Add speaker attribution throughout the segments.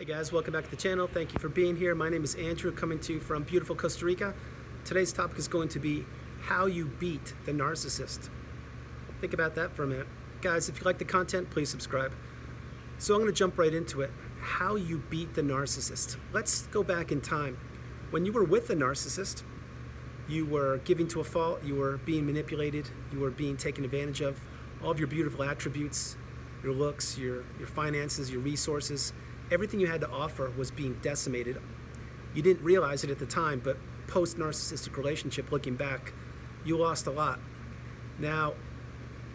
Speaker 1: Hey guys, welcome back to the channel. Thank you for being here. My name is Andrew, coming to you from beautiful Costa Rica. Today's topic is going to be how you beat the narcissist. Think about that for a minute. Guys, if you like the content, please subscribe. So I'm going to jump right into it. How you beat the narcissist. Let's go back in time. When you were with the narcissist, you were giving to a fault, you were being manipulated, you were being taken advantage of. All of your beautiful attributes, your looks, your finances, your resources, everything you had to offer was being decimated. You didn't realize it at the time, but post-narcissistic relationship, looking back, you lost a lot. Now,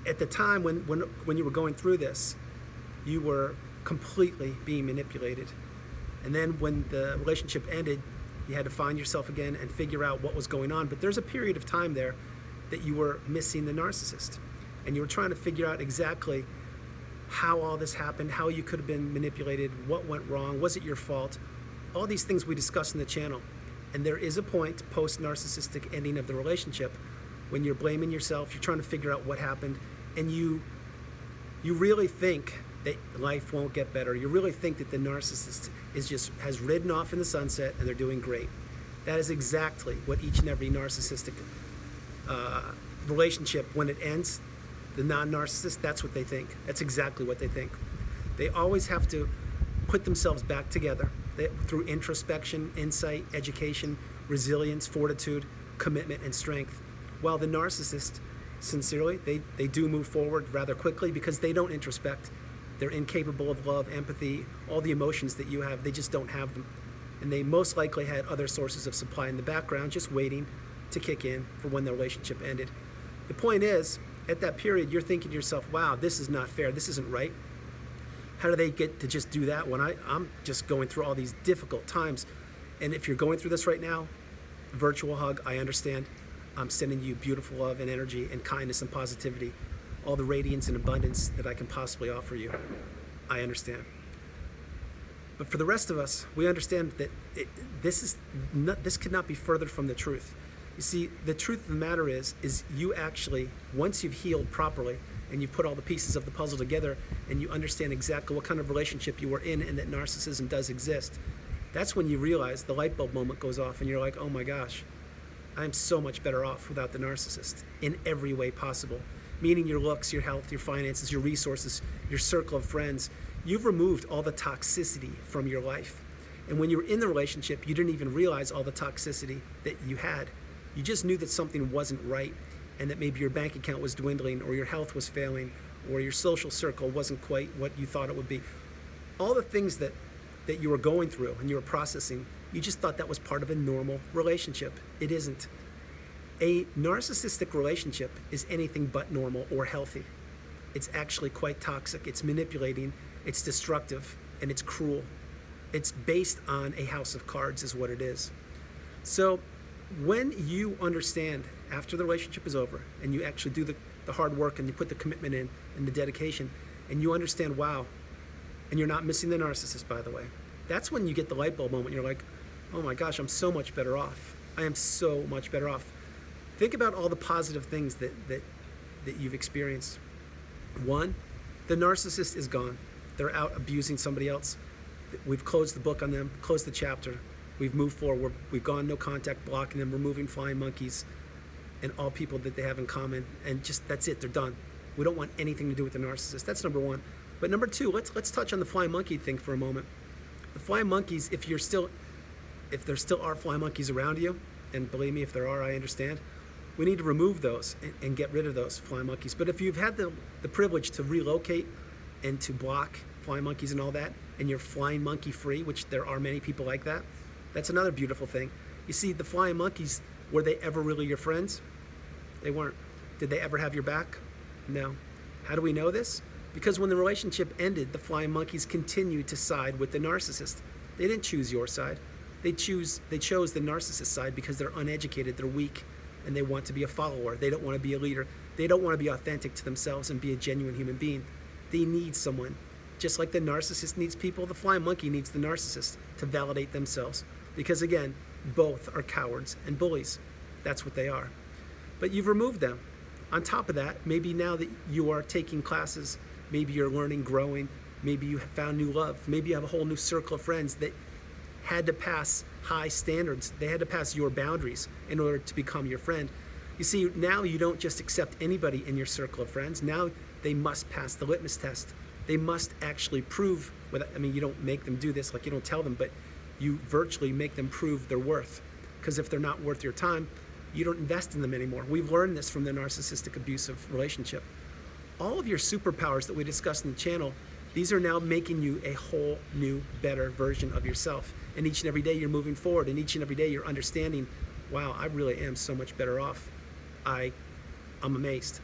Speaker 1: at the time when you were going through this, you were completely being manipulated. And then when the relationship ended, you had to find yourself again and figure out what was going on. But there's a period of time there that you were missing the narcissist. And you were trying to figure out exactly how all this happened, how you could have been manipulated, what went wrong, was it your fault? All these things we discuss in the channel. And there is a point post-narcissistic ending of the relationship when you're blaming yourself, you're trying to figure out what happened, and you really think that life won't get better. You really think that the narcissist has ridden off in the sunset and they're doing great. That is exactly what each and every narcissistic relationship, when it ends, the non-narcissist, that's what they think. That's exactly what they think. They always have to put themselves back together through introspection, insight, education, resilience, fortitude, commitment, and strength. While the narcissist, sincerely, they do move forward rather quickly because they don't introspect. They're incapable of love, empathy, all the emotions that you have, they just don't have them. And they most likely had other sources of supply in the background, just waiting to kick in for when the relationship ended. The point is, at that period, you're thinking to yourself, wow, this is not fair, this isn't right. How do they get to just do that when I'm just going through all these difficult times? And if you're going through this right now, virtual hug, I understand. I'm sending you beautiful love and energy and kindness and positivity, all the radiance and abundance that I can possibly offer you. I understand. But for the rest of us, we understand that this could not be further from the truth. You see, the truth of the matter is you actually, once you've healed properly and you put all the pieces of the puzzle together and you understand exactly what kind of relationship you were in and that narcissism does exist, that's when you realize the light bulb moment goes off and you're like, oh my gosh, I'm so much better off without the narcissist in every way possible. Meaning your looks, your health, your finances, your resources, your circle of friends. You've removed all the toxicity from your life. And when you were in the relationship, you didn't even realize all the toxicity that you had. You just knew that something wasn't right and that maybe your bank account was dwindling or your health was failing or your social circle wasn't quite what you thought it would be. All the things that you were going through and you were processing, you just thought that was part of a normal relationship. It isn't. A narcissistic relationship is anything but normal or healthy. It's actually quite toxic. It's manipulating, it's destructive, and it's cruel. It's based on a house of cards is what it is. So when you understand after the relationship is over and you actually do the hard work and you put the commitment in and the dedication and you understand, wow, and you're not missing the narcissist, by the way, that's when you get the light bulb moment. You're like, oh my gosh, I'm so much better off. I am so much better off. Think about all the positive things that you've experienced. One, the narcissist is gone. They're out abusing somebody else. We've closed the book on them, closed the chapter. We've moved forward. We've gone no contact, blocking them, removing flying monkeys and all people that they have in common. And just, that's it, they're done. We don't want anything to do with the narcissist. That's number one. But number two, let's touch on the flying monkey thing for a moment. The flying monkeys, if there still are flying monkeys around you, and believe me, if there are, I understand, we need to remove those and get rid of those flying monkeys. But if you've had the privilege to relocate and to block flying monkeys and all that, and you're flying monkey free, which there are many people like that, that's another beautiful thing. You see, the flying monkeys, were they ever really your friends? They weren't. Did they ever have your back? No. How do we know this? Because when the relationship ended, the flying monkeys continued to side with the narcissist. They didn't choose your side. They chose the narcissist side because they're uneducated, they're weak, and they want to be a follower. They don't want to be a leader. They don't want to be authentic to themselves and be a genuine human being. They need someone. Just like the narcissist needs people, the flying monkey needs the narcissist to validate themselves. Because again, both are cowards and bullies. That's what they are. But you've removed them. On top of that, maybe now that you are taking classes, maybe you're learning, growing, Maybe you have found new love. Maybe you have a whole new circle of friends that had to pass high standards. They had to pass your boundaries in order to become your friend. You see, now you don't just accept anybody in your circle of friends. Now they must pass the litmus test. They must actually prove, you don't make them do this, like you don't tell them, but you virtually make them prove their worth. Because if they're not worth your time, you don't invest in them anymore. We've learned this from the narcissistic abusive relationship. All of your superpowers that we discussed in the channel, these are now making you a whole new, better version of yourself. And each and every day you're moving forward, and each and every day you're understanding, wow, I really am so much better off. I'm amazed.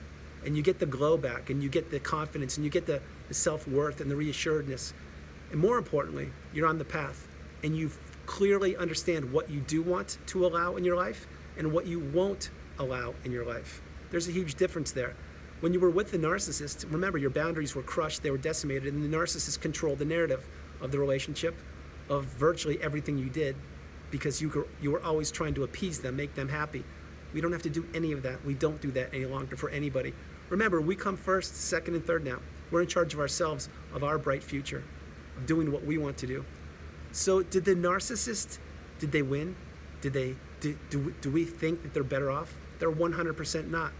Speaker 1: And you get the glow back, and you get the confidence, and you get the self-worth and the reassuredness. And more importantly, you're on the path, and you clearly understand what you do want to allow in your life and what you won't allow in your life. There's a huge difference there. When you were with the narcissist, remember, your boundaries were crushed, they were decimated, and the narcissist controlled the narrative of the relationship, of virtually everything you did, because you were always trying to appease them, make them happy. We don't have to do any of that. We don't do that any longer for anybody. Remember, we come first, second, and third now. We're in charge of ourselves, of our bright future, of doing what we want to do. So did the narcissist, did they win? Do we think that they're better off? They're 100% not.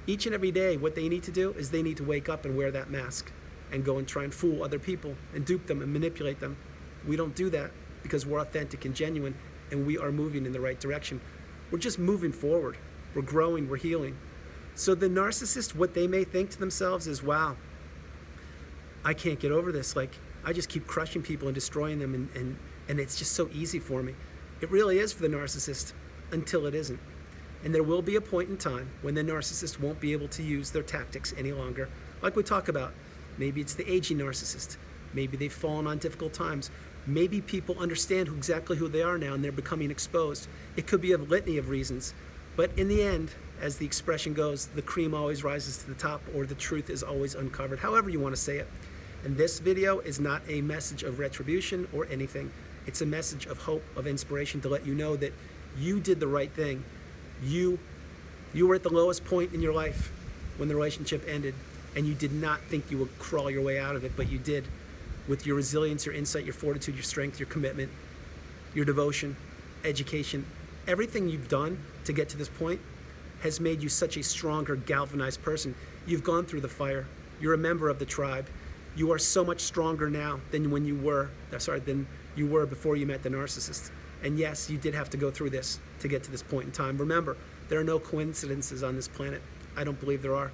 Speaker 1: Each and every day, what they need to do is they need to wake up and wear that mask and go and try and fool other people and dupe them and manipulate them. We don't do that because we're authentic and genuine, and we are moving in the right direction. We're just moving forward. We're growing, we're healing. So the narcissist, what they may think to themselves is, wow, I can't get over this. Like, I just keep crushing people and destroying them, and it's just so easy for me. It really is for the narcissist until it isn't. And there will be a point in time when the narcissist won't be able to use their tactics any longer. Like we talk about, maybe it's the aging narcissist. Maybe they've fallen on difficult times. Maybe people understand exactly who they are now and they're becoming exposed. It could be a litany of reasons. But in the end, as the expression goes, the cream always rises to the top, or the truth is always uncovered, however you want to say it. And this video is not a message of retribution or anything. It's a message of hope, of inspiration, to let you know that you did the right thing. You were at the lowest point in your life when the relationship ended, and you did not think you would crawl your way out of it, but you did. With your resilience, your insight, your fortitude, your strength, your commitment, your devotion, education, everything you've done to get to this point has made you such a stronger, galvanized person. You've gone through the fire. You're a member of the tribe. You are so much stronger now than you were before you met the narcissist. And yes, you did have to go through this to get to this point in time. Remember, there are no coincidences on this planet. I don't believe there are.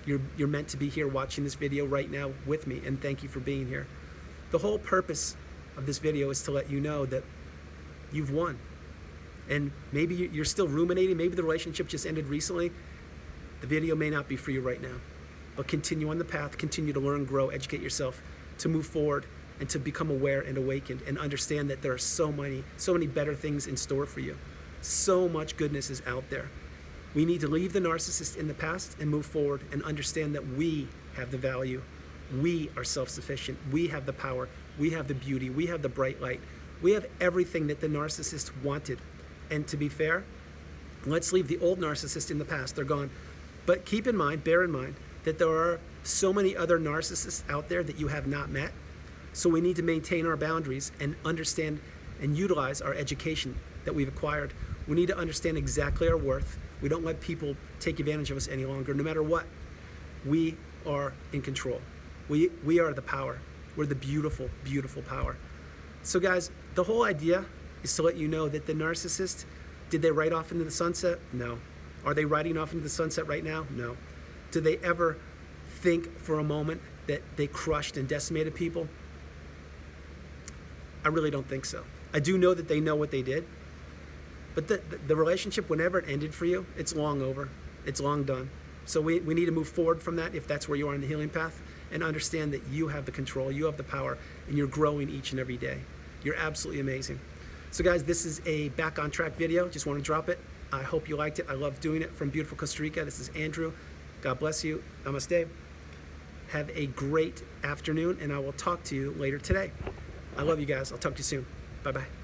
Speaker 1: You're meant to be here watching this video right now with me, and thank you for being here. The whole purpose of this video is to let you know that you've won. And maybe you're still ruminating. Maybe the relationship just ended recently. The video may not be for you right now. But continue on the path, continue to learn, grow, educate yourself, to move forward and to become aware and awakened and understand that there are so many better things in store for you. So much goodness is out there. We need to leave the narcissist in the past and move forward and understand that we have the value. We are self-sufficient. We have the power. We have the beauty. We have the bright light. We have everything that the narcissist wanted. And to be fair, let's leave the old narcissist in the past. They're gone. But keep in mind, bear in mind, that there are so many other narcissists out there that you have not met. So we need to maintain our boundaries and understand and utilize our education that we've acquired. We need to understand exactly our worth. We don't let people take advantage of us any longer. No matter what, we are in control. We are the power. We're the beautiful, beautiful power. So guys, the whole idea is to let you know that the narcissist, did they ride off into the sunset? No. Are they riding off into the sunset right now? No. Did they ever think for a moment that they crushed and decimated people? I really don't think so. I do know that they know what they did, but the relationship, whenever it ended for you, it's long over. It's long done. So we need to move forward from that if that's where you are in the healing path, and understand that you have the control, you have the power, and you're growing each and every day. You're absolutely amazing. So guys, this is a back on track video. Just want to drop it. I hope you liked it. I love doing it from beautiful Costa Rica. This is Andrew. God bless you. Namaste. Have a great afternoon, and I will talk to you later today. I love you guys. I'll talk to you soon. Bye-bye.